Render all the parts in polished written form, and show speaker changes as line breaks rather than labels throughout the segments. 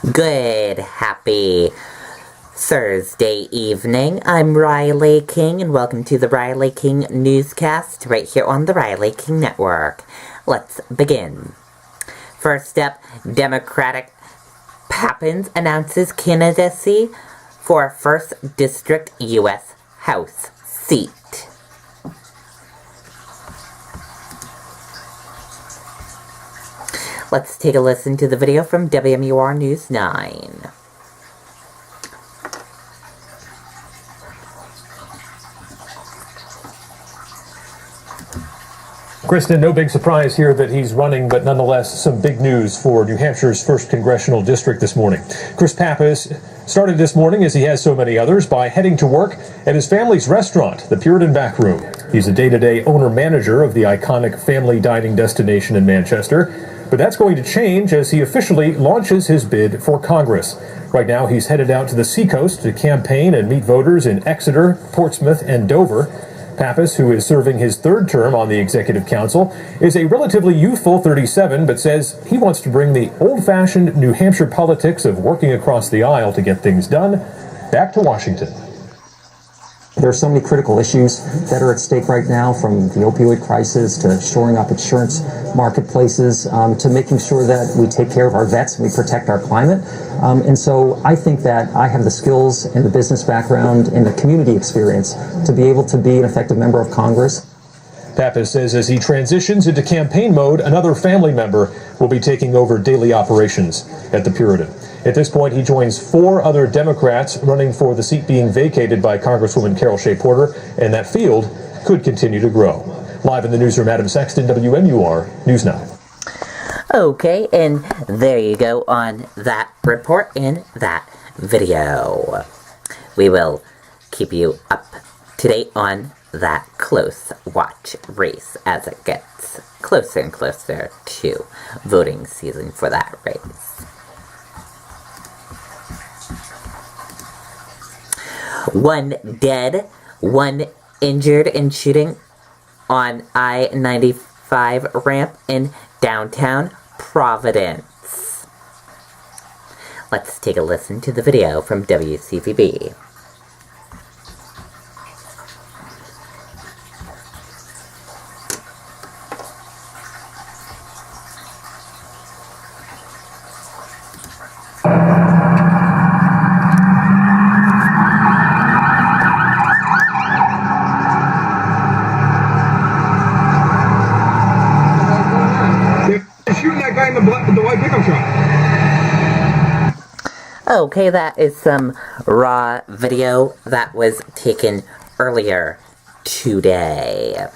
Good, happy Thursday evening. I'm Riley King, and welcome to the Riley King Newscast right here on the Riley King Network. Let's begin. First up, Democratic Pappas announces candidacy for 1st District U.S. House seat. Let's take a listen to the video from WMUR News 9.
Kristen, no big surprise here that he's running, but nonetheless some big news for New Hampshire's 1st Congressional District this morning. Chris Pappas started this morning, as he has so many others, by heading to work at his family's restaurant, the Puritan Back Room. He's a day-to-day owner-manager of the iconic family dining destination in Manchester. But that's going to change as he officially launches his bid for Congress. Right now, he's headed out to the seacoast to campaign and meet voters in Exeter, Portsmouth, and Dover. Pappas, who is serving his 3rd term on the Executive Council, is a relatively youthful 37, but says he wants to bring the old-fashioned New Hampshire politics of working across the aisle to get things done back to Washington.
There are so many critical issues that are at stake right now, from the opioid crisis to shoring up insurance marketplaces, to making sure that we take care of our vets and we protect our climate. And so I think that I have the skills and the business background and the community experience to be able to be an effective member of Congress.
Pappas says as he transitions into campaign mode, another family member will be taking over daily operations at the Puritan. At this point, he joins 4 other Democrats running for the seat being vacated by Congresswoman Carol Shea Porter, and that field could continue to grow. Live in the newsroom, Adam Sexton, WMUR News 9.
Okay, and there you go on that report in that video. We will keep you up to date on that close watch race as it gets closer and closer to voting season for that race. One dead, one injured in shooting on I-95 ramp in downtown Providence. Let's take a listen to the video from WCVB.
The white pickup truck.
Okay, that is some raw video that was taken earlier today.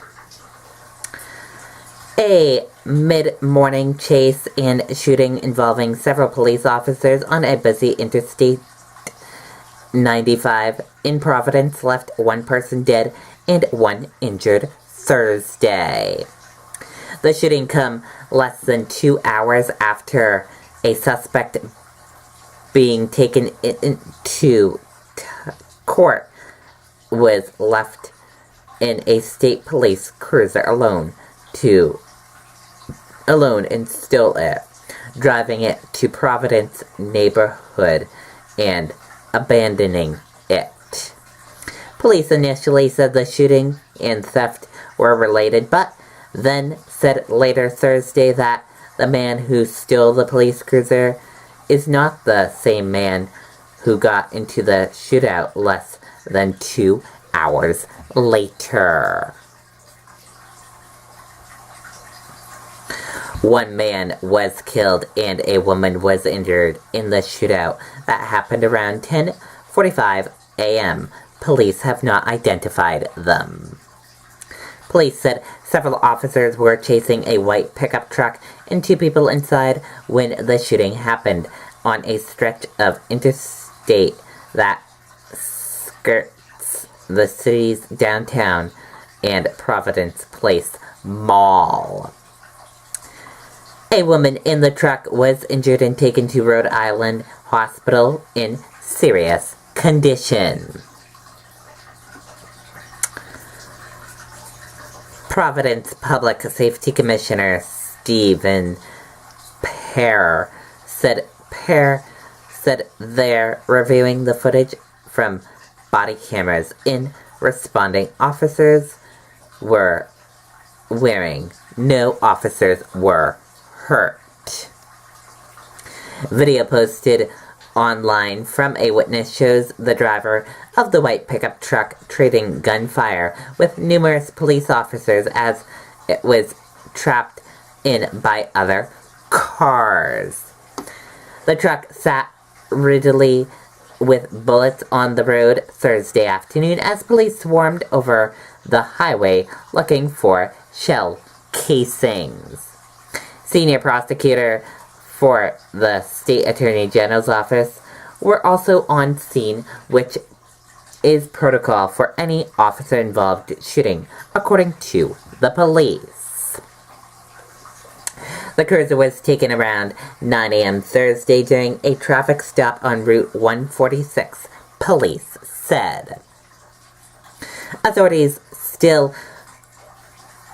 A mid-morning chase and shooting involving several police officers on a busy Interstate 95 in Providence left one person dead and one injured Thursday. The shooting come less than 2 hours after a suspect being taken into court was left in a state police cruiser alone and stole it, driving it to Providence neighborhood and abandoning it. Police initially said the shooting and theft were related, but then said later Thursday that the man who stole the police cruiser is not the same man who got into the shootout less than 2 hours later. One man was killed and a woman was injured in the shootout that happened around 10:45 a.m. Police have not identified them. Police said several officers were chasing a white pickup truck and 2 people inside when the shooting happened on a stretch of interstate that skirts the city's downtown and Providence Place Mall. A woman in the truck was injured and taken to Rhode Island Hospital in serious condition. Providence Public Safety Commissioner Stephen Pear said said they're reviewing the footage from body cameras. In responding, officers were wearing. No officers were hurt. Video posted online from a witness shows the driver of the white pickup truck trading gunfire with numerous police officers as it was trapped in by other cars. The truck sat rigidly with bullets on the road Thursday afternoon as police swarmed over the highway looking for shell casings. Senior prosecutor for the State Attorney General's office were also on scene, which is protocol for any officer-involved shooting, according to the police. The cruiser was taken around 9 a.m. Thursday during a traffic stop on Route 146, police said. Authorities still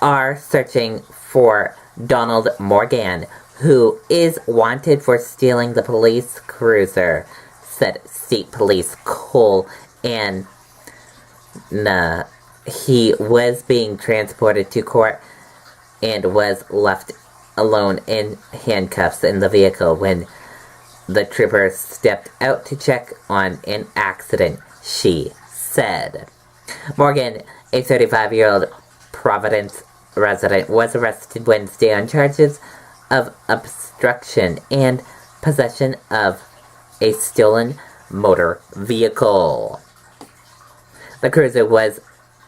are searching for Donald Morgan, who is wanted for stealing the police cruiser, said State Police Cole, and he was being transported to court and was left alone in handcuffs in the vehicle when the troopers stepped out to check on an accident, she said. Morgan, a 35-year-old Providence resident, was arrested Wednesday on charges of obstruction and possession of a stolen motor vehicle. The cruiser was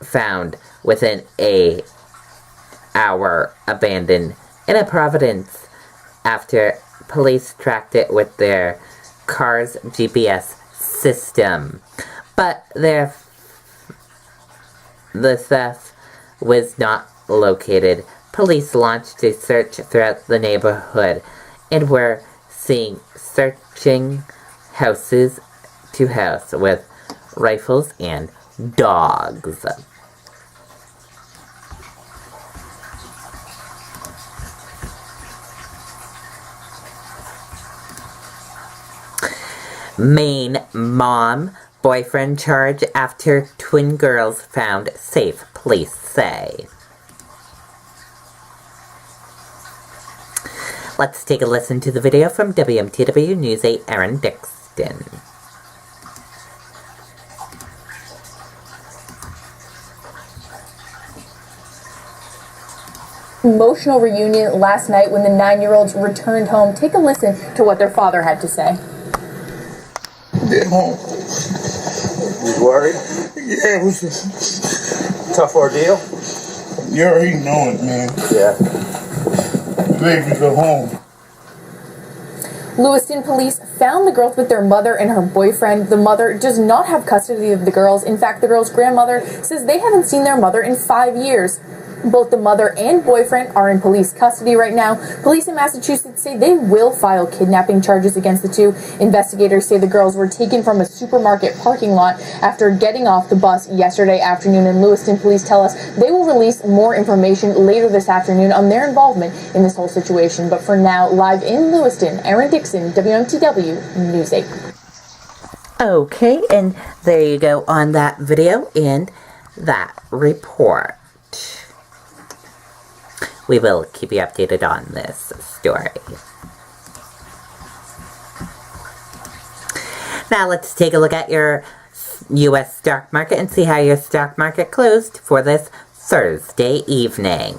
found within an hour abandoned in a Providence after police tracked it with their car's GPS system. But the theft was not located. Police launched a search throughout the neighborhood and were searching houses to house with rifles and dogs. Maine mom, boyfriend charged after twin girls found safe, police say. Let's take a listen to the video from WMTW News 8 Aaron Dixon.
Emotional reunion last night when the 9-year-olds returned home. Take a listen to what their father had to say.
Get home.
You worried?
Yeah, it was a
Tough ordeal?
You already know it, man.
Yeah.
Baby, go home.
Lewiston police found the girls with their mother and her boyfriend. The mother does not have custody of the girls. In fact, the girls' grandmother says they haven't seen their mother in 5 years. Both the mother and boyfriend are in police custody right now. Police in Massachusetts say they will file kidnapping charges against the two. Investigators say the girls were taken from a supermarket parking lot after getting off the bus yesterday afternoon. And Lewiston police tell us they will release more information later this afternoon on their involvement in this whole situation. But for now, live in Lewiston, Aaron Dixon, WMTW News 8.
Okay, and there you go on that video and that report. We will keep you updated on this story. Now let's take a look at your U.S. stock market and see how your stock market closed for this Thursday evening.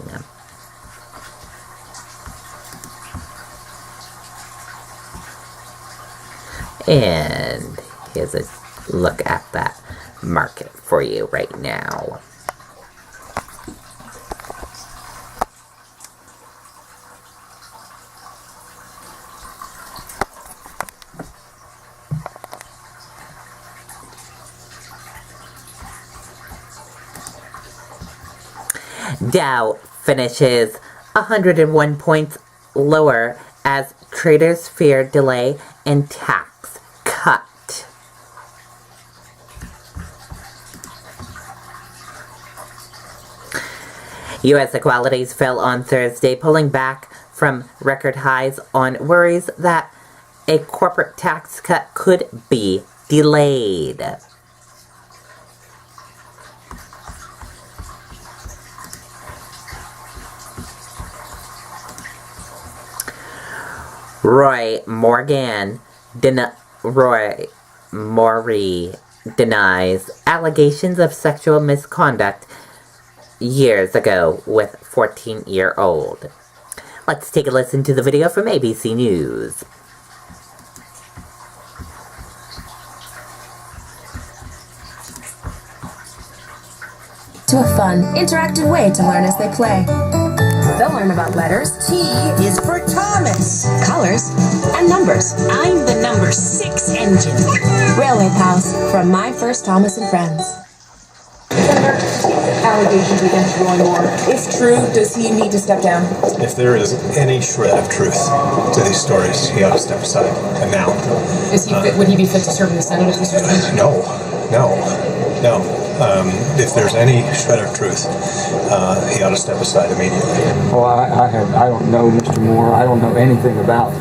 And here's a look at that market for you right now. Dow finishes 101 points lower as traders fear delay in tax cut. U.S. equities fell on Thursday, pulling back from record highs on worries that a corporate tax cut could be delayed. Roy Maury denies allegations of sexual misconduct years ago with 14-year-old. Let's take a listen to the video from ABC News.
To a fun, interactive way to learn as they play. They'll learn about letters.
T is for Thomas.
Colors, and numbers.
I'm the number 6 engine.
Railway Pals from My First Thomas and Friends.
Senator, allegations against Roy Moore. If true, does he need to step down?
If there is any shred of truth to these stories, he ought to step aside. And now.
Would he be fit to serve in the Senate as Mr. Speaker?
No. If there's any shred of truth, he ought to step aside immediately.
Well, I don't know Mr. Moore. I don't know anything about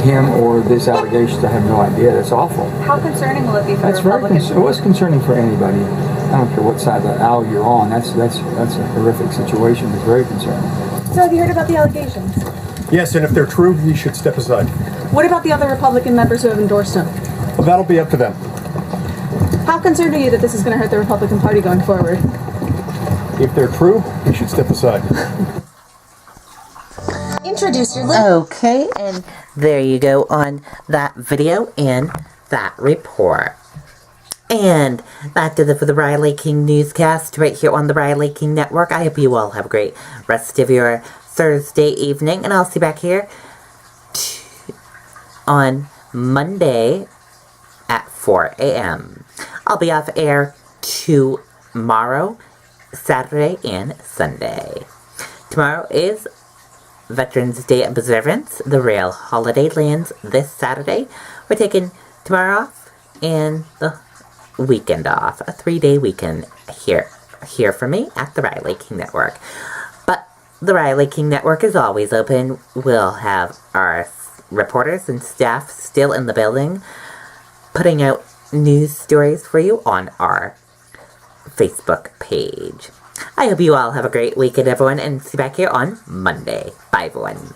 him or this allegations. I have no idea. That's awful.
How concerning will it be for
That's very what's concerning for anybody. I don't care what side of the aisle you're on. That's a horrific situation. It's very concerning.
So have you heard about the allegations?
Yes, and if they're true, he should step aside.
What about the other Republican members who have endorsed him?
Well, that'll be up to them.
How concerned are you that this is going to hurt the Republican Party going forward?
If they're true, he should step aside.
Introduce your
Okay, and there you go on that video and that report. And that does it for the Riley King Newscast right here on the Riley King Network. I hope you all have a great rest of your Thursday evening, and I'll see you back here on Monday at 4 a.m. I'll be off air tomorrow, Saturday, and Sunday. Tomorrow is Veterans Day observance. The rail holiday lands this Saturday. We're taking tomorrow off and the weekend off. A 3-day weekend here for me at the Riley King Network. But the Riley King Network is always open. We'll have our reporters and staff still in the building, putting out news stories for you on our Facebook page. I hope you all have a great weekend, everyone, and see you back here on Monday. Bye, everyone.